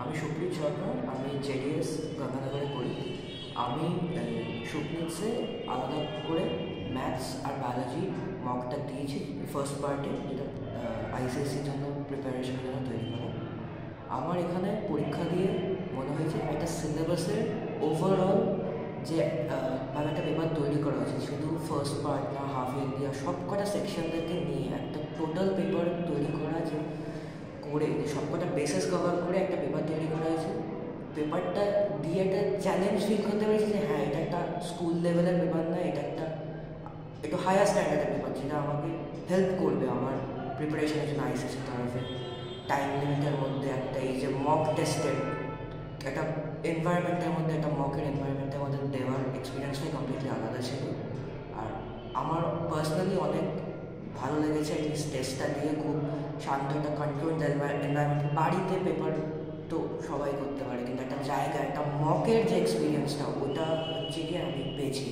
আমি সুপ্রীত সরকার, আমি জেডিএস গঙ্গানগরে পড়ি। আমি সুপ্রীতসে আলাদা করে ম্যাথস আর বায়োলজি মকটা দিয়েছি ফার্স্ট পার্টে, যেটা আইসিএসসির জন্য প্রিপারেশনের জন্য তৈরি করা। আমার এখানে পরীক্ষা দিয়ে মনে হয়েছে একটা সিলেবাসের ওভারঅল যে ভাবে একটা পেপার তৈরি করা হয়েছে, শুধু ফার্স্ট পার্ট না, হাফ ইয়ারলি আর সব কটা সেকশনদেরকে নিয়ে একটা টোটাল পেপার তৈরি করা, যে করে সবকটা বেসিস কভার করে একটা পেপার তৈরি করা হয়েছে। পেপারটা দিয়ে একটা চ্যালেঞ্জ ফিল করতে পেরেছি যে হ্যাঁ, এটা একটা স্কুল লেভেলের পেপার না, এটা একটা একটু হায়ার স্ট্যান্ডার্ডের পেপার, যেটা আমাকে হেল্প করবে আমার প্রিপারেশনের জন্য আইসিএসসির তরফে। টাইম লিমিটের মধ্যে একটা এই যে মক টেস্টের একটা এনভায়রনমেন্টের মধ্যে, একটা মকের এনভায়রনমেন্টের মধ্যে দেওয়ার এক্সপিরিয়েন্সটাই কমপ্লিটলি আলাদা ছিল। আর আমার পার্সোনালি অনেক ভালো লেগেছে এই টেস্টটা দিয়ে। খুব শান্ত একটা কন্ট্রোল এনভায়রনমেন্ট। বাড়িতে পেপার তো সবাই করতে পারে, কিন্তু একটা জায়গা, একটা মকের যে এক্সপিরিয়েন্সটা, ওটা হচ্ছে গিয়ে আমি পেয়েছি।